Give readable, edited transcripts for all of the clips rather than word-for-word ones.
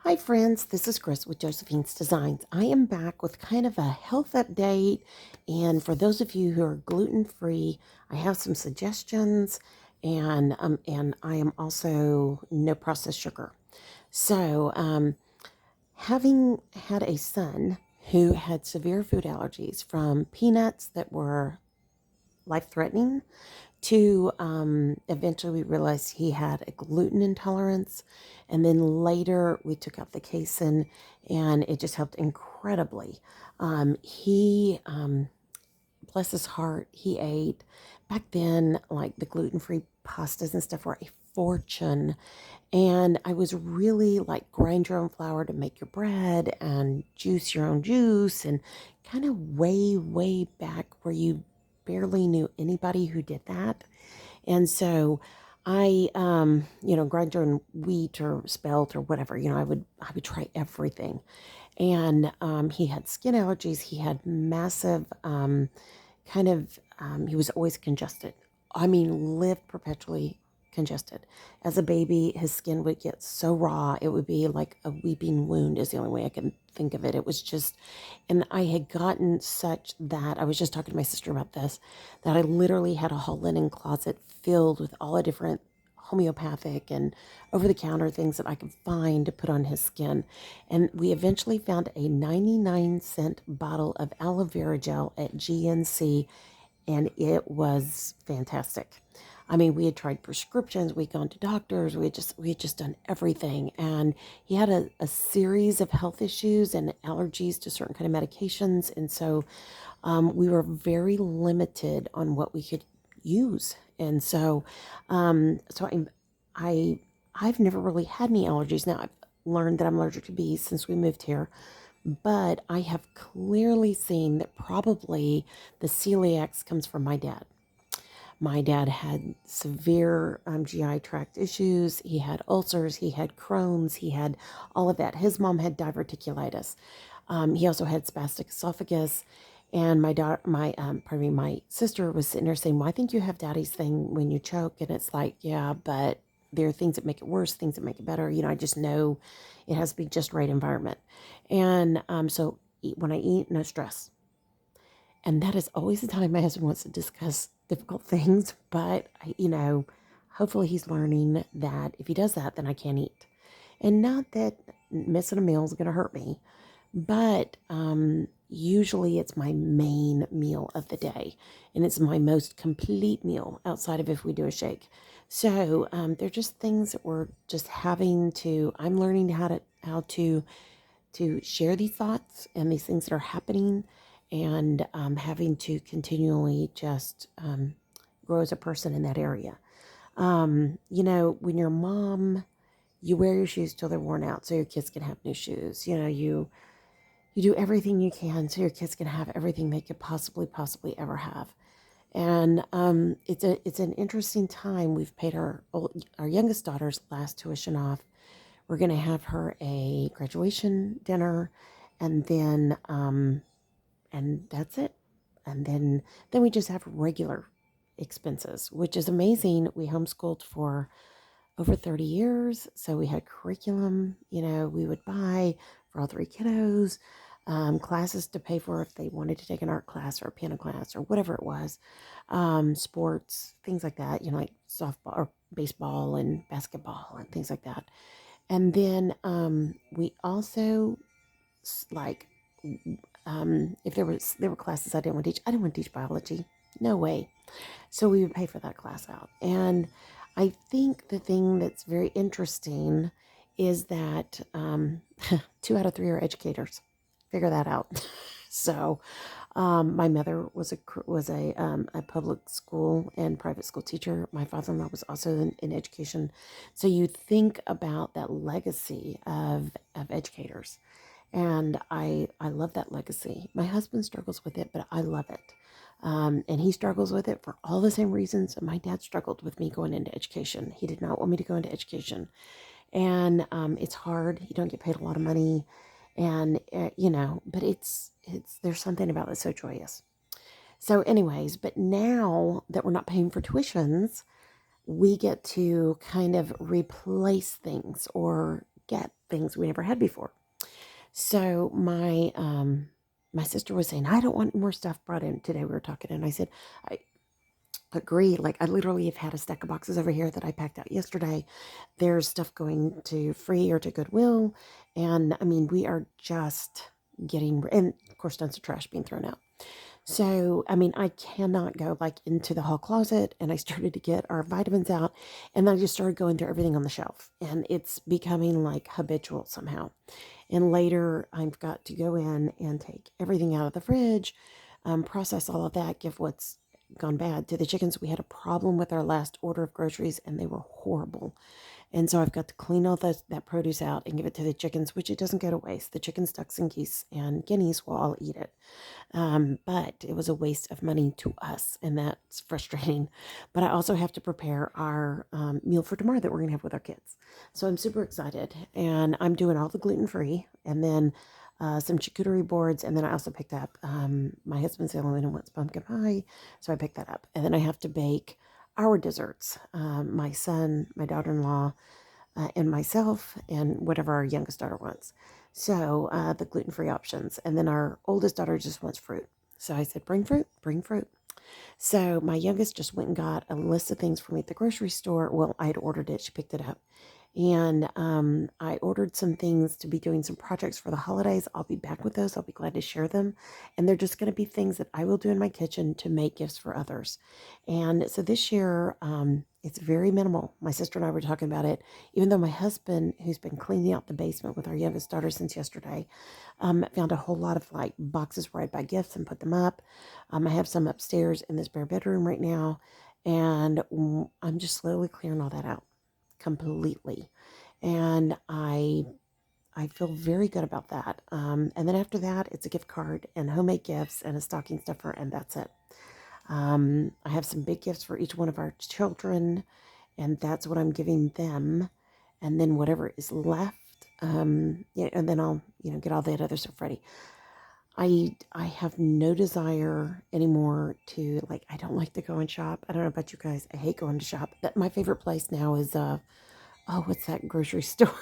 Hi, friends. This is Chris with Josephine's Designs. I am back with kind of a health update. And for those of you who are gluten free, I have some suggestions. And I am also no processed sugar. So, having had a son who had severe food allergies from peanuts that were life threatening to eventually we realized he had a gluten intolerance. And then later we took out the casein and it just helped incredibly. He bless his heart, he ate back then like the gluten-free pastas and stuff were a fortune. And I was really like grind your own flour to make your bread and juice your own juice and kind of way back where you barely knew anybody who did that. And so I grind your own wheat or spelt or whatever, I would try everything. And he had skin allergies. He had massive he was always congested. I mean, lived perpetually congested. As a baby, his skin would get so raw, it would be like a weeping wound, is the only way I can think of it. It was just, and I had gotten such that I was just talking to my sister about this, that I literally had a whole linen closet filled with all the different homeopathic and over the counter things that I could find to put on his skin. And we eventually found a 99-cent bottle of aloe vera gel at GNC, and it was fantastic. I mean, we had tried prescriptions, we'd gone to doctors, we had just done everything. And he had a series of health issues and allergies to certain kind of medications. And so we were very limited on what we could use. And so I've never really had any allergies. Now I've learned that I'm allergic to bees since we moved here, but I have clearly seen that probably the celiac comes from my dad. My dad had severe GI tract issues. He had ulcers. He had Crohn's. He had all of that. His mom had diverticulitis. He also had spastic esophagus. And my sister was sitting there saying, "Well, I think you have daddy's thing when you choke." And it's like, yeah, but there are things that make it worse, things that make it better. I just know it has to be just right environment. And when I eat, no stress. And that is always the time my husband wants to discuss difficult things. But, hopefully he's learning that if he does that, then I can't eat. And not that missing a meal is going to hurt me, but usually it's my main meal of the day. And it's my most complete meal outside of if we do a shake. So they're just things that we're just I'm learning how to share these thoughts and these things that are happening, and having to continually just grow as a person in that area. When you're a mom, you wear your shoes till they're worn out so your kids can have new shoes. You do everything you can so your kids can have everything they could possibly ever have. And it's an interesting time. We've paid our youngest daughter's last tuition off. We're going to have her a graduation dinner, and then and that's it. And then we just have regular expenses, which is amazing. We homeschooled for over 30 years, so we had curriculum, we would buy for all three kiddos, classes to pay for if they wanted to take an art class or a piano class or whatever it was, sports, things like that, like softball or baseball and basketball and things like that. And then we also like if there were classes I didn't want to teach biology. No way. So we would pay for that class out. And I think the thing that's very interesting is that 2 out of 3 are educators. Figure that out. So my mother was a public school and private school teacher. My father-in-law was also in education. So you think about that legacy of educators. And I love that legacy. My husband struggles with it, but I love it. And he struggles with it for all the same reasons my dad struggled with me going into education. He did not want me to go into education. And it's hard. You don't get paid a lot of money. And, but there's something about it so joyous. So anyways, but now that we're not paying for tuitions, we get to kind of replace things or get things we never had before. So my sister was saying, I don't want more stuff brought in today. We were talking, and I said, I agree. Like, I literally have had a stack of boxes over here that I packed out yesterday. There's stuff going to free or to Goodwill. And I mean, we are just getting, and of course, tons of trash being thrown out. So, I mean, I cannot go like into the hall closet, and I started to get our vitamins out, and then I just started going through everything on the shelf, and it's becoming like habitual somehow. And later I've got to go in and take everything out of the fridge, process all of that, give what's gone bad to the chickens. We had a problem with our last order of groceries, and they were horrible. And so I've got to clean all that produce out and give it to the chickens, which it doesn't go to waste. The chickens, ducks, and geese and guineas will all eat it. But it was a waste of money to us, and that's frustrating. But I also have to prepare our meal for tomorrow that we're going to have with our kids. So I'm super excited, and I'm doing all the gluten-free, and then some charcuterie boards, and then I also picked up, my husband's the only one who wants pumpkin pie, so I picked that up. And then I have to bake our desserts. My son, my daughter-in-law, and myself, and whatever our youngest daughter wants. So the gluten-free options. And then our oldest daughter just wants fruit. So I said, bring fruit, bring fruit. So my youngest just went and got a list of things for me at the grocery store. Well, I had ordered it. She picked it up. And I ordered some things to be doing some projects for the holidays. I'll be back with those. I'll be glad to share them. And they're just going to be things that I will do in my kitchen to make gifts for others. And so this year, it's very minimal. My sister and I were talking about it, even though my husband, who's been cleaning out the basement with our youngest daughter since yesterday, found a whole lot of like boxes where I'd buy gifts and put them up. I have some upstairs in this bare bedroom right now, and I'm just slowly clearing all that out completely. And I feel very good about that. And then after that, it's a gift card and homemade gifts and a stocking stuffer, and that's it. I have some big gifts for each one of our children, and that's what I'm giving them. And then whatever is left, yeah, and then I'll, get all that other stuff ready. I have no desire anymore to, like, I don't like to go and shop. I don't know about you guys. I hate going to shop. That my favorite place now is what's that grocery store?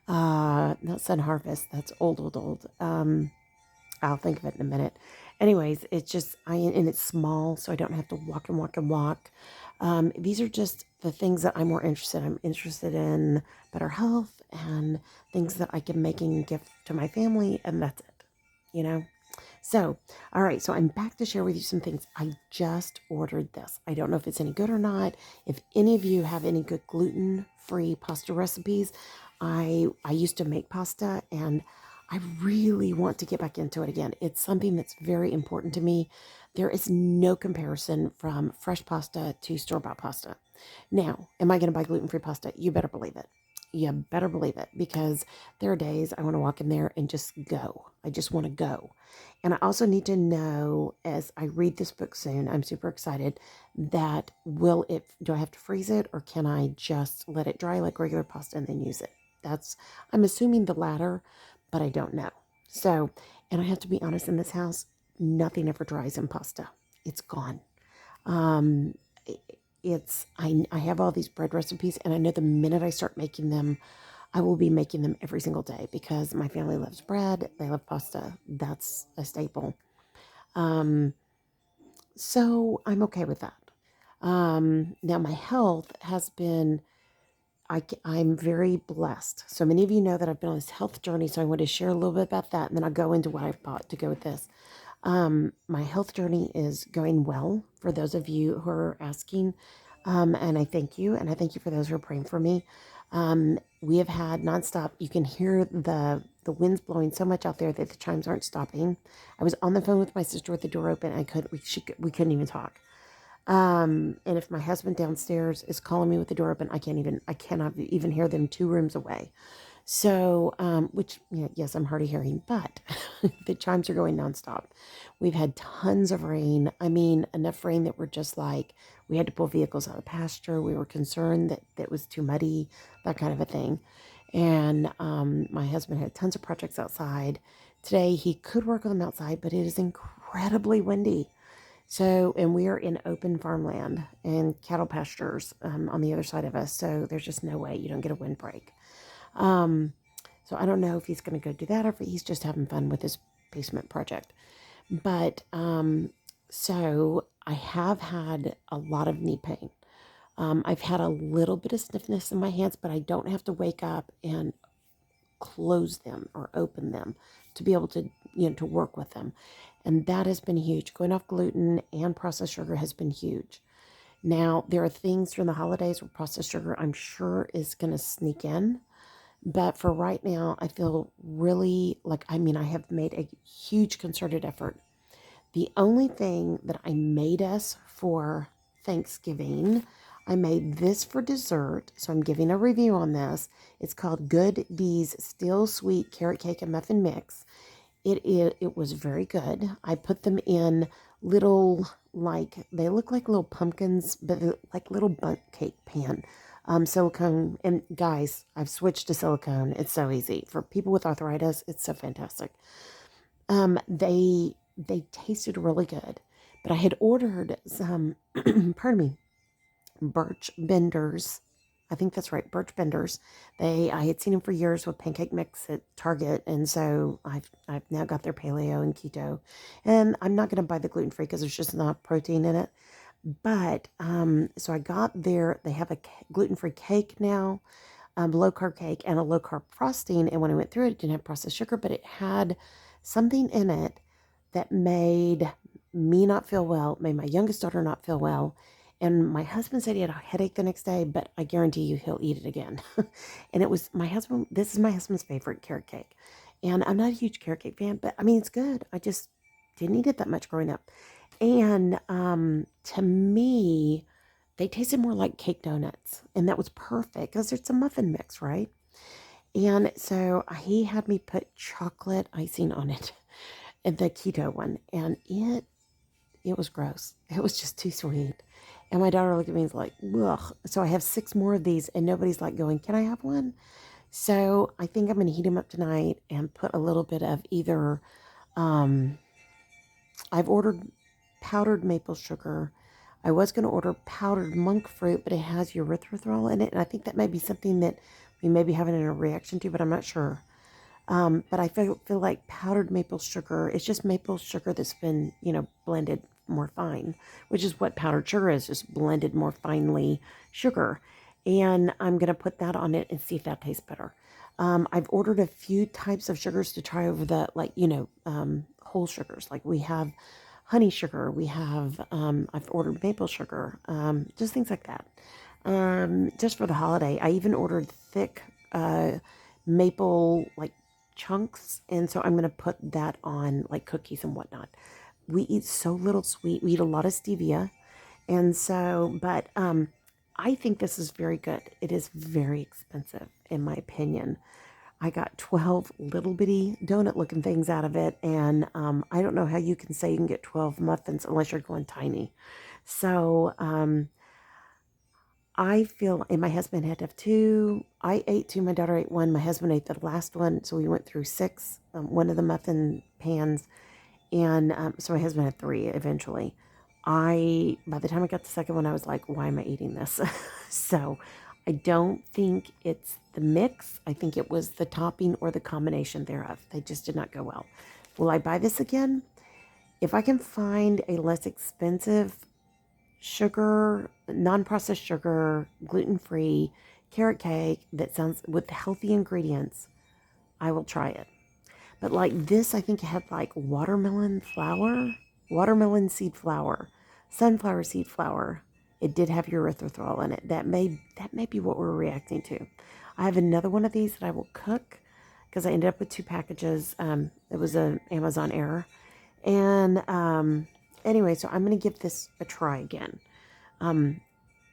Not Sun Harvest. That's old. I'll think of it in a minute. Anyways, it's just and it's small, so I don't have to walk and walk and walk. These are just the things that I'm more interested in. I'm interested in better health and things that I can make and give to my family, and that's it, you know? So, all right, so I'm back to share with you some things. I just ordered this. I don't know if it's any good or not. If any of you have any good gluten-free pasta recipes, I used to make pasta, and I really want to get back into it again. It's something that's very important to me. There is no comparison from fresh pasta to store-bought pasta. Now, am I going to buy gluten-free pasta? You better believe it. You better believe it, because there are days I want to walk in there and just go. I just want to go. And I also need to know, as I read this book soon, I'm super excited, that do I have to freeze it, or can I just let it dry like regular pasta and then use it? I'm assuming the latter, but I don't know. So, and I have to be honest, in this house, nothing ever dries in pasta. It's gone. Um, I have all these bread recipes, and I know the minute I start making them, I will be making them every single day, because my family loves bread. They love pasta. That's a staple. So I'm okay with that. Now my health has been, I'm very blessed. So many of you know that I've been on this health journey, so I want to share a little bit about that, and then I'll go into what I've bought to go with this. My health journey is going well, for those of you who are asking, and I thank you, and I thank you for those who are praying for me. We have had nonstop. You can hear the winds blowing so much out there that the chimes aren't stopping. I was on the phone with my sister with the door open. We couldn't even talk. And if my husband downstairs is calling me with the door open, I cannot even hear them 2 rooms away. So, yes, I'm hard of hearing, but the chimes are going nonstop. We've had tons of rain. I mean, enough rain that we're just like, we had to pull vehicles out of pasture. We were concerned that it was too muddy, that kind of a thing. And my husband had tons of projects outside. Today, he could work on them outside, but it is incredibly windy. So, and we are in open farmland and cattle pastures on the other side of us. So there's just no way you don't get a windbreak. So I don't know if he's going to go do that or if he's just having fun with his basement project. But so I have had a lot of knee pain. I've had a little bit of stiffness in my hands, but I don't have to wake up and close them or open them to be able to, to work with them. And that has been huge. Going off gluten and processed sugar has been huge. Now, there are things during the holidays where processed sugar, I'm sure, is going to sneak in. But for right now, I feel really like, I have made a huge concerted effort. The only thing that I made us for Thanksgiving, I made this for dessert. So I'm giving a review on this. It's called Good Bees Still Sweet Carrot Cake and Muffin Mix. It was very good. I put them in little, like, they look like little pumpkins, but they're like little bundt cake pan. Silicone, and guys, I've switched to silicone. It's so easy. For people with arthritis, it's so fantastic. They tasted really good, but I had ordered some, pardon me, birch benders. I think that's right, birch benders. I had seen them for years with pancake mix at Target, and so I've now got their paleo and keto, and I'm not going to buy the gluten free because there's just not protein in it. But so I got there. They have a gluten free cake now, low carb cake, and a low carb frosting. And when I went through it, it didn't have processed sugar, but it had something in it that made me not feel well, made my youngest daughter not feel well. And my husband said he had a headache the next day, but I guarantee you he'll eat it again. And it was this is my husband's favorite carrot cake. And I'm not a huge carrot cake fan, but it's good. I just didn't eat it that much growing up. And to me, they tasted more like cake donuts. And that was perfect because it's a muffin mix, right? And so he had me put chocolate icing on it, and the keto one. And it was gross. It was just too sweet. And my daughter looked at me and was like, ugh. So I have 6 more of these, and nobody's like going, can I have one? So I think I'm going to heat them up tonight and put a little bit of either, I've ordered powdered maple sugar. I was going to order powdered monk fruit, but it has erythritol in it. And I think that may be something that we may be having a reaction to, but I'm not sure. But I feel like powdered maple sugar, it's just maple sugar that's been, blended more fine, which is what powdered sugar is, just blended more finely sugar. And I'm going to put that on it and see if that tastes better. I've ordered a few types of sugars to try over the, whole sugars. Like we have honey sugar, we have, I've ordered maple sugar, just things like that. Just for the holiday, I even ordered thick maple, like, chunks, and so I'm going to put that on like cookies and whatnot. We eat so little sweet. We eat a lot of stevia, and so, but I think this is very good. It is very expensive, in my opinion. I got 12 little bitty donut looking things out of it, and I don't know how you can say you can get 12 muffins unless you're going tiny. So I feel, and my husband had to have 2. I ate 2, my daughter ate 1, my husband ate the last one, so we went through 6, one of the muffin pans, and so my husband had 3 eventually. By the time I got the second one, I was like, why am I eating this? So I don't think it's the mix. I think it was the topping or the combination thereof. They just did not go well. Will I buy this again? If I can find a less expensive sugar, non-processed sugar, gluten-free carrot cake that sounds with healthy ingredients, I will try it. But like this, I think it had like watermelon flour, watermelon seed flour, sunflower seed flour. It did have erythritol in it. That may be what we're reacting to. I have another one of these that I will cook because I ended up with 2 packages. It was an Amazon error. And anyway, so I'm going to give this a try again.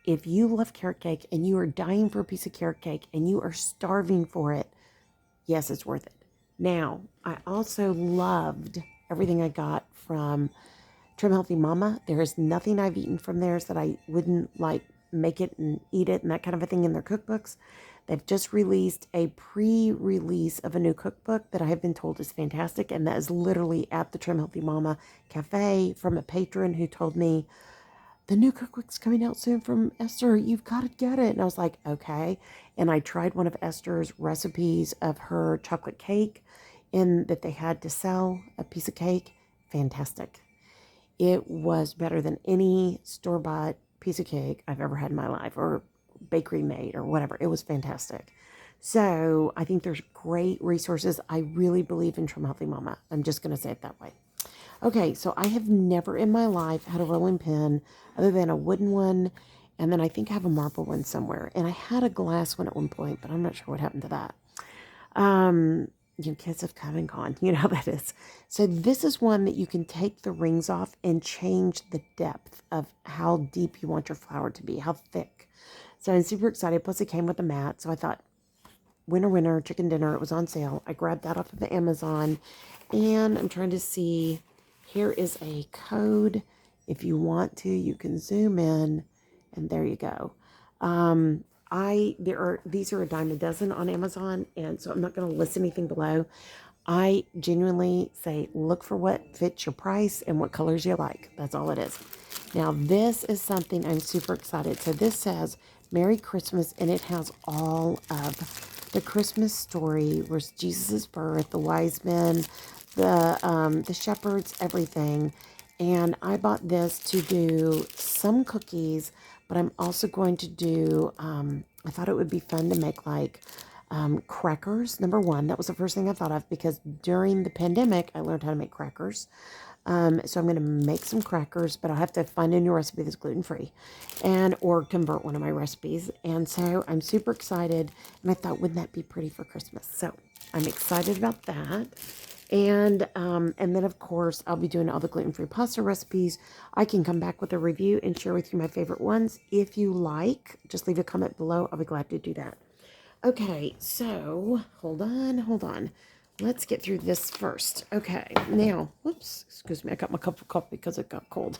If you love carrot cake and you are dying for a piece of carrot cake and you are starving for it, yes, it's worth it. Now, I also loved everything I got from Trim Healthy Mama. There is nothing I've eaten from theirs that I wouldn't like make it and eat it and that kind of a thing in their cookbooks. They've just released a pre-release of a new cookbook that I have been told is fantastic, and that is literally at the Trim Healthy Mama Cafe from a patron who told me the new cookbook's coming out soon from Esther. You've got to get it. And I was like, okay. And I tried one of Esther's recipes of her chocolate cake in that they had to sell a piece of cake. Fantastic. It was better than any store-bought piece of cake I've ever had in my life, or bakery made or whatever. It was fantastic. So I think there's great resources. I really believe in Trim Healthy Mama. I'm just going to say it that way. Okay, so I have never in my life had a rolling pin other than a wooden one, and then I think I have a marble one somewhere. And I had a glass one at one point, but I'm not sure what happened to that. Kids have come and gone. You know how that is. So this is one that you can take the rings off and change the depth of how deep you want your flour to be, how thick. So I'm super excited. Plus it came with a mat. So I thought, winner, chicken dinner. It was on sale. I grabbed that off of Amazon, and I'm trying to see. Here is a code. If you want to, you can zoom in, and there you go. These are a dime a dozen on Amazon, and so I'm not going to list anything below. I genuinely say look for what fits your price and what colors you like. That's all it is. Now this is something I'm super excited. So this says Merry Christmas, and it has all of the Christmas story, where's Jesus' birth, the wise men, the shepherds, everything. And I bought this to do some cookies, but I'm also going to do, I thought it would be fun to make like crackers. Number one, that was the first thing I thought of, because during the pandemic, I learned how to make crackers. So I'm going to make some crackers, but I'll have to find a new recipe that's gluten-free or convert one of my recipes. And so I'm super excited, and I thought, wouldn't that be pretty for Christmas? So I'm excited about that. And then, of course, I'll be doing all the gluten-free pasta recipes. I can come back with a review and share with you my favorite ones. If you like, just leave a comment below. I'll be glad to do that. Okay, so hold on. Let's get through this first. Okay, now, whoops, excuse me, I got my cup of coffee because it got cold.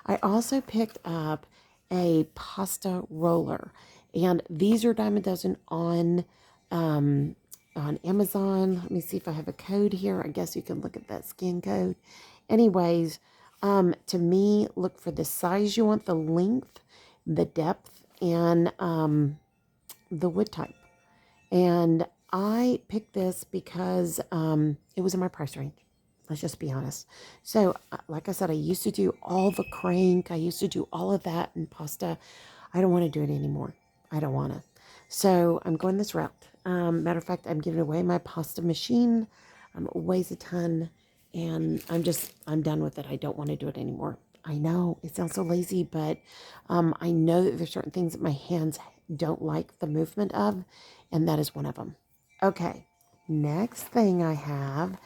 I also picked up a pasta roller, and these are dime a dozen on Amazon. Let me see if I have a code here. I guess you can look at that scan code. Anyways, to me, look for the size you want, the length, the depth, and the wood type. And I picked this because it was in my price range. Let's just be honest. So, like I said, I used to do all the crank. I used to do all of that in pasta. I don't want to do it anymore. I don't want to. So, I'm going this route. Matter of fact, I'm giving away my pasta machine. It weighs a ton. And I'm done with it. I don't want to do it anymore. I know it sounds so lazy, but I know that there's certain things that my hands don't like the movement of, and that is one of them. Okay, next thing I have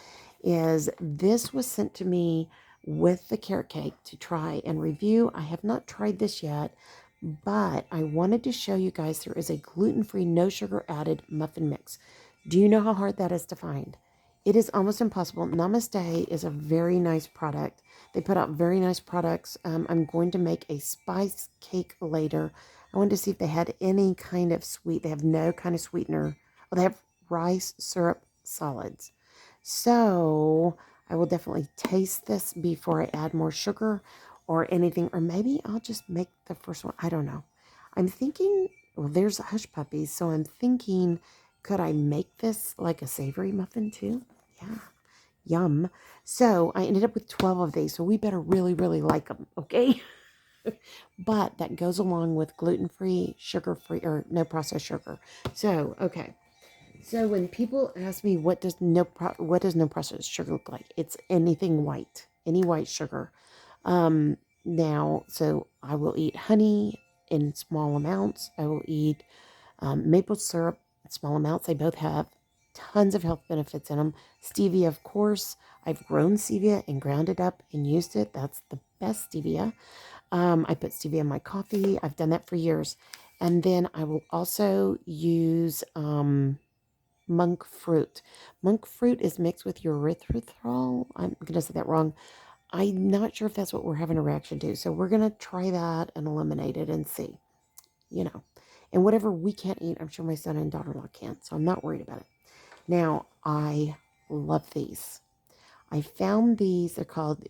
is this was sent to me with the carrot cake to try and review. I have not tried this yet, but I wanted to show you guys there is a gluten-free, no sugar added muffin mix. Do you know how hard that is to find? It is almost impossible. Namaste is a very nice product. They put out very nice products. I'm going to make a spice cake later. I wanted to see if they had any kind of sweet. They have no kind of sweetener. Well, they have rice syrup solids. So I will definitely taste this before I add more sugar or anything. Or maybe I'll just make the first one. I don't know. I'm thinking, well, there's hush puppies. So I'm thinking, could I make this like a savory muffin too? Yeah. Yum. So I ended up with 12 of these. So we better really, really like them. Okay. But that goes along with gluten-free, sugar-free, or no processed sugar. So, okay. So when people ask me what does no processed sugar look like, it's anything white, any white sugar. Now, so I will eat honey in small amounts. I will eat maple syrup in small amounts. They both have tons of health benefits in them. Stevia, of course. I've grown stevia and ground it up and used it. That's the best stevia. I put stevia in my coffee. I've done that for years. And then I will also use monk fruit. Monk fruit is mixed with erythritol. I'm going to say that wrong. I'm not sure if that's what we're having a reaction to. So we're going to try that and eliminate it and see, And whatever we can't eat, I'm sure my son and daughter-in-law can. So I'm not worried about it. Now, I love these. I found these. They're called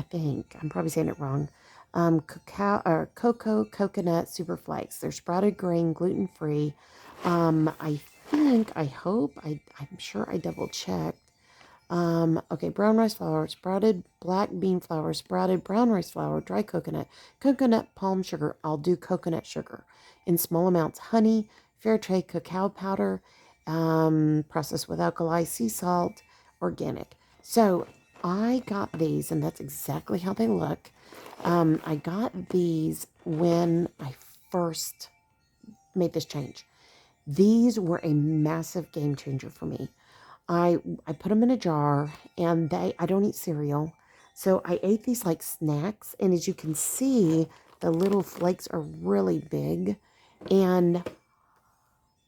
think I'm probably saying it wrong. Cocoa coconut super flakes. They're sprouted grain, gluten free. I hope, I'm sure I double checked. Okay, brown rice flour, sprouted black bean flour, sprouted brown rice flour, dry coconut, coconut palm sugar. I'll do coconut sugar in small amounts, honey, fair trade cacao powder, processed with alkali, sea salt, organic. So I got these, and that's exactly how they look. I got these when I first made this change. These were a massive game changer for me. I put them in a jar, and I don't eat cereal, so I ate these like snacks, and as you can see, the little flakes are really big, and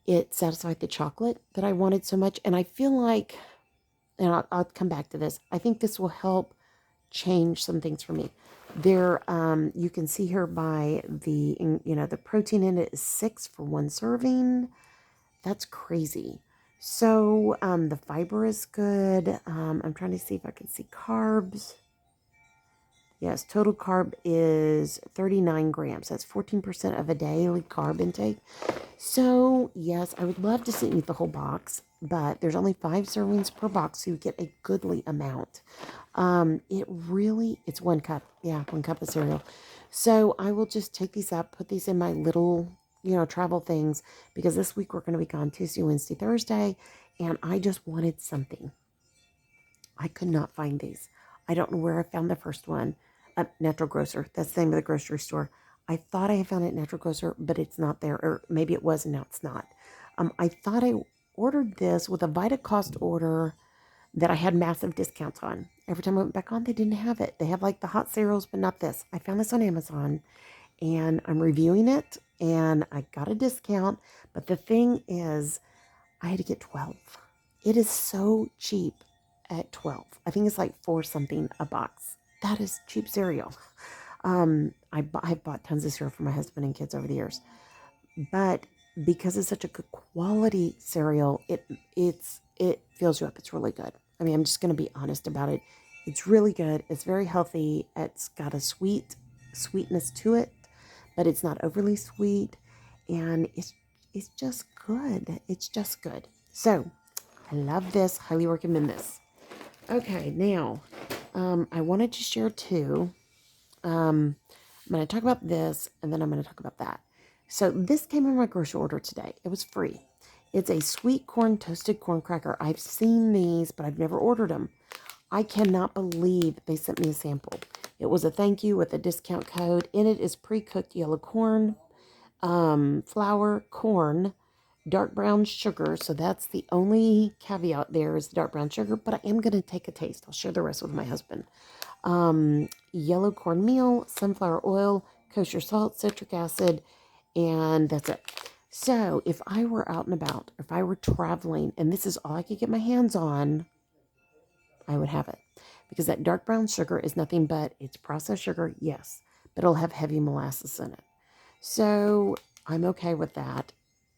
it satisfied the chocolate that I wanted so much. And I feel like, and I'll come back to this, I think this will help change some things for me. There, you can see here by the protein in it is 6 for one serving. That's crazy. So the fiber is good. I'm trying to see if I can see carbs. Yes, total carb is 39 grams. That's 14% of a daily carb intake. So, yes, I would love to sit and eat the whole box, but there's only 5 servings per box, so you get a goodly amount. It's 1 cup. Yeah, 1 cup of cereal. So I will just take these up, put these in my little, travel things, because this week we're going to be gone Tuesday, Wednesday, Thursday, and I just wanted something. I could not find these. I don't know where I found the first one. Natural Grocer. That's the name of the grocery store. I thought I had found it at Natural Grocer, but it's not there. Or maybe it was, and now it's not. I thought I ordered this with a VitaCost order that I had massive discounts on. Every time I went back on, they didn't have it. They have like the hot cereals, but not this. I found this on Amazon, and I'm reviewing it, and I got a discount. But the thing is, I had to get 12. It is so cheap at 12. I think it's like 4 something a box. That is cheap cereal. I've bought tons of cereal for my husband and kids over the years, but because it's such a good quality cereal, it fills you up. It's really good. I mean, I'm just going to be honest about it. It's really good. It's very healthy. It's got a sweetness to it, but it's not overly sweet, and it's just good. It's just good. So I love this. Highly recommend this. Okay, now I wanted to share two. I'm going to talk about this, and then I'm going to talk about that. So this came in my grocery order today. It was free. It's a sweet corn toasted corn cracker. I've seen these, but I've never ordered them. I cannot believe they sent me a sample. It was a thank you with a discount code. In it is pre-cooked yellow corn, flour, corn, dark brown sugar. So that's the only caveat there is the dark brown sugar, but I am going to take a taste. I'll share the rest with my husband. Yellow cornmeal, sunflower oil, kosher salt, citric acid, and that's it. So if I were out and about, if I were traveling, and this is all I could get my hands on, I would have it. Because that dark brown sugar is nothing but, it's processed sugar, yes, but it'll have heavy molasses in it. So I'm okay with that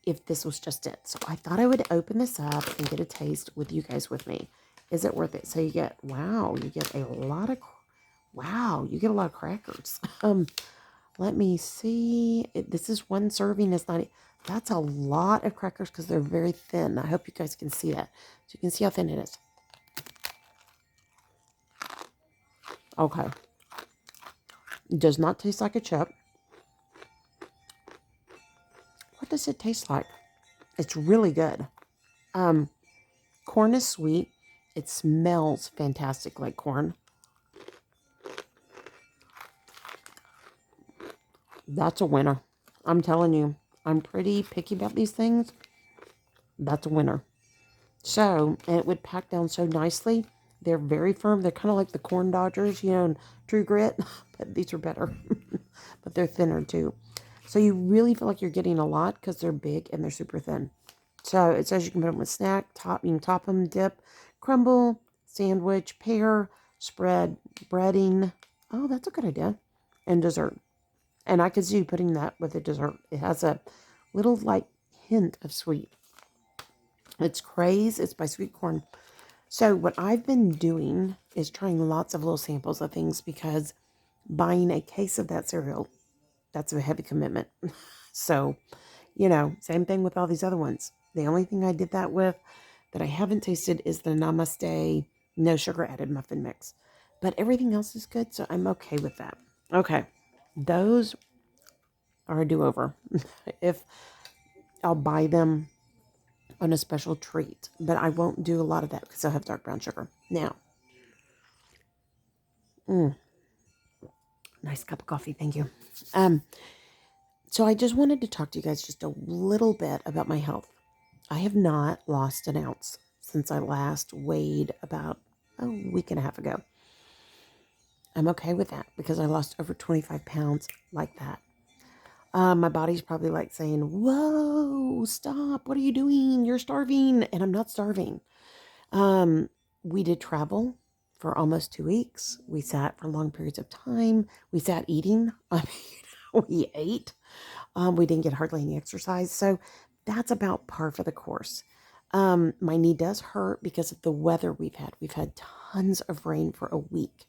if this was just it. So I thought I would open this up and get a taste with you guys with me. Is it worth it? So you get, you get a lot of crackers. Let me see. This is 1 serving. Is not. That's a lot of crackers because they're very thin. I hope you guys can see that. So you can see how thin it is. Okay. It does not taste like a chip. What does it taste like? It's really good. Corn is sweet. It smells fantastic like corn. That's a winner. I'm telling you, I'm pretty picky about these things. That's a winner. So, and it would pack down so nicely. They're very firm. They're kind of like the Corn Dodgers, and True Grit, but these are better. But they're thinner too. So you really feel like you're getting a lot because they're big and they're super thin. So it says you can put them with snack, you can top them, dip, crumble, sandwich, pair, spread, breading. Oh, that's a good idea. And dessert. And I could see you putting that with a dessert. It has a little hint of sweet. It's Craze. It's by Sweet Corn. So what I've been doing is trying lots of little samples of things because buying a case of that cereal, that's a heavy commitment. So, same thing with all these other ones. The only thing I did that with that I haven't tasted is the Namaste no sugar added muffin mix. But everything else is good, so I'm okay with that. Okay. Those are a do-over. If I'll buy them on a special treat, but I won't do a lot of that because I'll have dark brown sugar. Now, nice cup of coffee, thank you. Um, so I just wanted to talk to you guys just a little bit about my health. I have not lost an ounce since I last weighed about a week and a half ago. I'm okay with that because I lost over 25 pounds like that. My body's probably like saying, whoa, stop. What are you doing? You're starving. And I'm not starving. Um, we did travel for almost 2 weeks. We sat for long periods of time. We sat eating. I mean, we ate. We didn't get hardly any exercise. So that's about par for the course. My knee does hurt because of the weather we've had. We've had tons of rain for a week.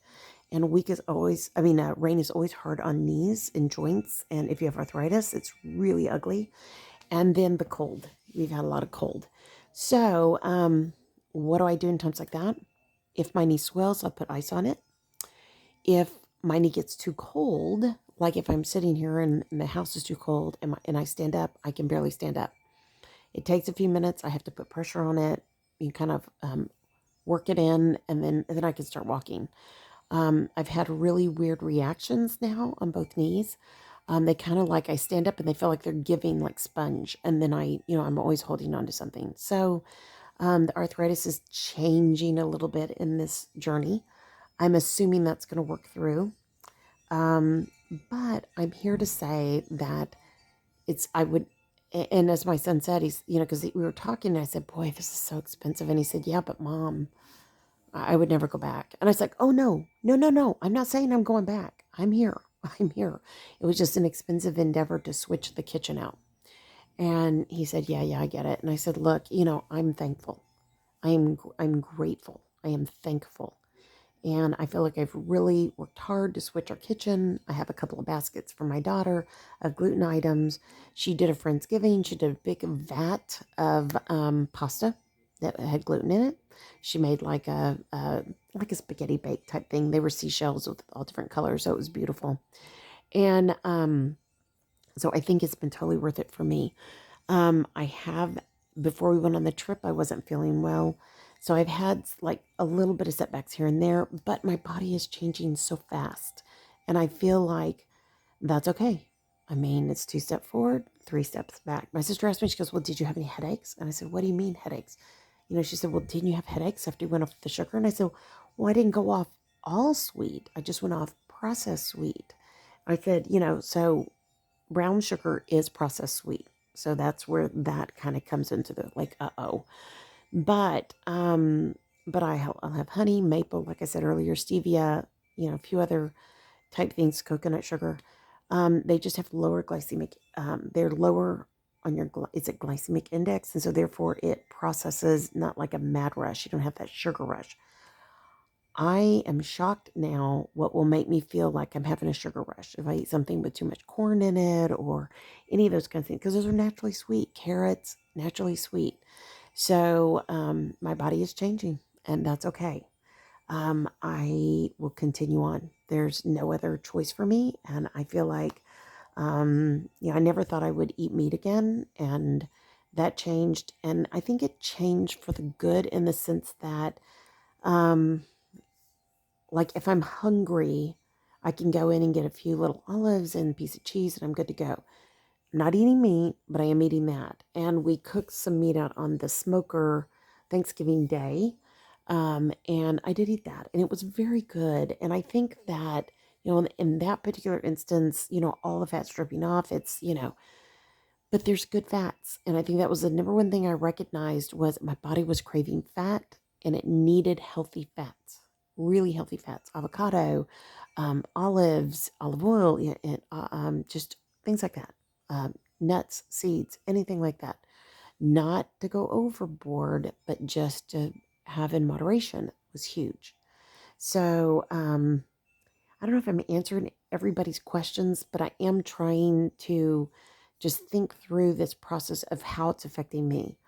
And a week is always, rain is always hard on knees and joints. And if you have arthritis, it's really ugly. And then the cold. We've had a lot of cold. So, what do I do in times like that? If my knee swells, I'll put ice on it. If my knee gets too cold, like if I'm sitting here and the house is too cold and I stand up, I can barely stand up. It takes a few minutes. I have to put pressure on it. You kind of work it in, and then I can start walking. I've had really weird reactions now on both knees. They kind of like I stand up and they feel like they're giving like sponge, and then I'm always holding on to something. So the arthritis is changing a little bit in this journey. I'm assuming that's going to work through. Um, but I'm here to say that I would, and as my son said, because we were talking, and I said, boy, this is so expensive. And he said, yeah, but mom, I would never go back. And I was like, oh, no, no, no, no. I'm not saying I'm going back. I'm here. I'm here. It was just an expensive endeavor to switch the kitchen out. And he said, yeah, I get it. And I said, look, I'm thankful. I'm grateful. I am thankful. And I feel like I've really worked hard to switch our kitchen. I have a couple of baskets for my daughter of gluten items. She did a Friendsgiving. She did a big vat of pasta that had gluten in it. She made like a spaghetti bake type thing. They were seashells with all different colors, so it was beautiful. And so I think it's been totally worth it for me. I have, before we went on the trip, I wasn't feeling well. So I've had like a little bit of setbacks here and there, but my body is changing so fast. And I feel like that's okay. I mean, it's 2 steps forward, 3 steps back. My sister asked me, she goes, well, did you have any headaches? And I said, what do you mean headaches? She said, well, didn't you have headaches after you went off the sugar? And I said, well, I didn't go off all sweet. I just went off processed sweet. I said, so brown sugar is processed sweet. So that's where that kind of comes into the like, uh-oh. But I'll have honey, maple, like I said earlier, stevia, a few other type things, coconut sugar. They just have lower glycemic, they're lower on your, it's a glycemic index. And so therefore it processes not like a mad rush. You don't have that sugar rush. I am shocked now what will make me feel like I'm having a sugar rush if I eat something with too much corn in it or any of those kinds of things, because those are naturally sweet. Carrots, naturally sweet. So my body is changing, and that's okay. I will continue on. There's no other choice for me, and I feel like, I never thought I would eat meat again, and that changed, and I think it changed for the good in the sense that, like if I'm hungry, I can go in and get a few little olives and a piece of cheese, and I'm good to go. I'm not eating meat, but I am eating that. And we cooked some meat out on the smoker Thanksgiving Day. And I did eat that, and it was very good. And I think that, in that particular instance, all the fats dripping off, it's, but there's good fats. And I think that was the number one thing I recognized was my body was craving fat and it needed healthy fats, really healthy fats, avocado, olives, olive oil, and just things like that. Nuts, seeds, anything like that. Not to go overboard, but just to have in moderation was huge. So I don't know if I'm answering everybody's questions, but I am trying to just think through this process of how it's affecting me.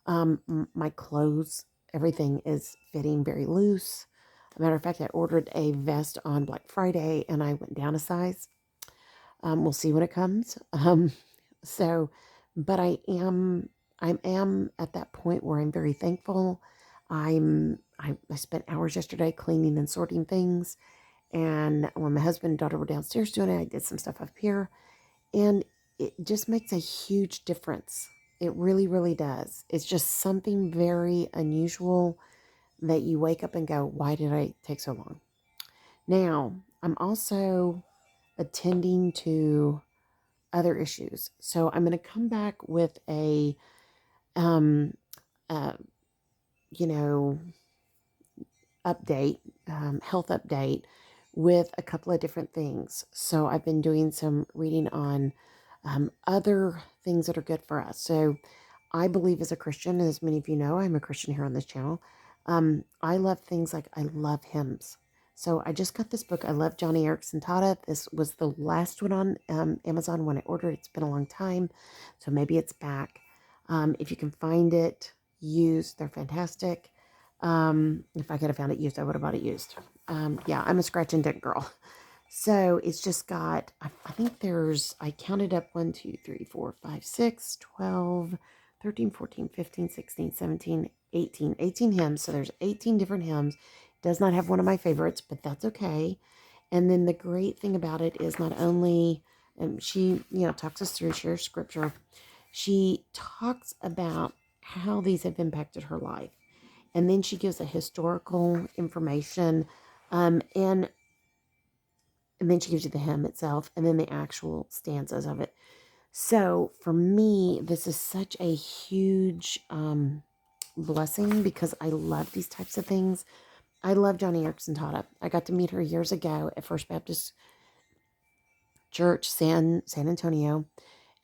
My clothes, everything is fitting very loose. As a matter of fact, I ordered a vest on Black Friday and I went down a size. We'll see when it comes. So, but I am at that point where I'm very thankful. I spent hours yesterday cleaning and sorting things. And when my husband and daughter were downstairs doing it, I did some stuff up here. And it just makes a huge difference. It really, really does. It's just something very unusual that you wake up and go, why did I take so long? Now, I'm also attending to other issues. So I'm going to come back with a, um, uh, you know, update, health update with a couple of different things. So I've been doing some reading on other things that are good for us. So I believe as a Christian, as many of you know, I'm a Christian here on this channel. I love things like I love hymns. So I just got this book. I love Johnny Erickson Tata. This was the last one on Amazon when I ordered. It's been a long time, so maybe it's back. If you can find it used, they're fantastic. If I could have found it used, I would have bought it used. Yeah, I'm a scratch and dent girl. So it's just got, I think there's, I counted up 1, 2, 3, 4, 5, 6, 12, 13, 14, 15, 16, 17, 18, 18 hymns. So there's 18 different hymns. Does not have one of my favorites, but that's okay. And then the great thing about it is not only, she, talks us through, shares scripture. She talks about how these have impacted her life. And then she gives a historical information, and then she gives you the hymn itself, and then the actual stanzas of it. So for me, this is such a huge blessing because I love these types of things. I love Johnny Erickson Tata. I got to meet her years ago at First Baptist Church, San Antonio.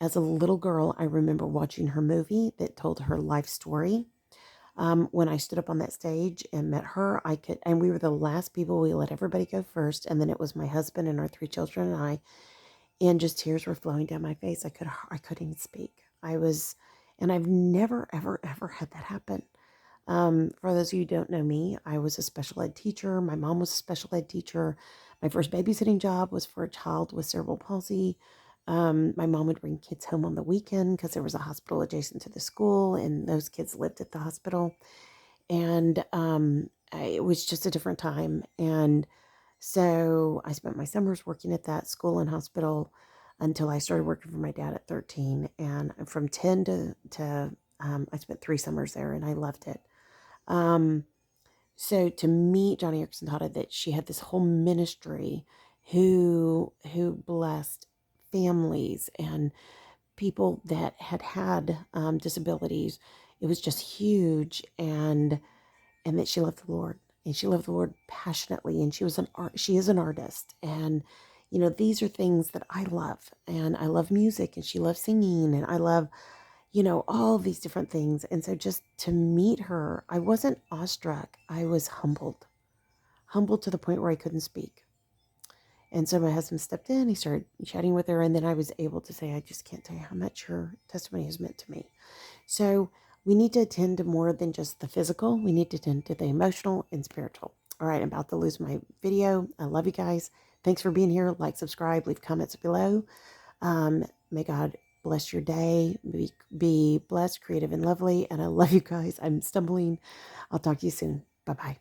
As a little girl, I remember watching her movie that told her life story. When I stood up on that stage and met her, and we were the last people. We let everybody go first. And then it was my husband and our 3 children and I, and just tears were flowing down my face. I couldn't even speak. And I've never, ever, ever had that happen. For those of you who don't know me, I was a special ed teacher. My mom was a special ed teacher. My first babysitting job was for a child with cerebral palsy. My mom would bring kids home on the weekend because there was a hospital adjacent to the school, and those kids lived at the hospital. And it was just a different time. And so I spent my summers working at that school and hospital until I started working for my dad at 13. And from 10 to I spent 3 summers there, and I loved it. So to meet Johnny Erickson Tata, that she had this whole ministry who blessed families and people that had disabilities. It was just huge, and that she loved the Lord, and she loved the Lord passionately, and she is an artist, and these are things that I love, and I love music, and she loves singing, and I love all these different things. And so just to meet her, I wasn't awestruck. I was humbled to the point where I couldn't speak. And so my husband stepped in, he started chatting with her, and then I was able to say, I just can't tell you how much your testimony has meant to me. So we need to attend to more than just the physical. We need to attend to the emotional and spiritual. All right, I'm about to lose my video. I love you guys. Thanks for being here. Like, subscribe, leave comments below. May God bless your day. Be blessed, creative, and lovely. And I love you guys. I'm stumbling. I'll talk to you soon. Bye-bye.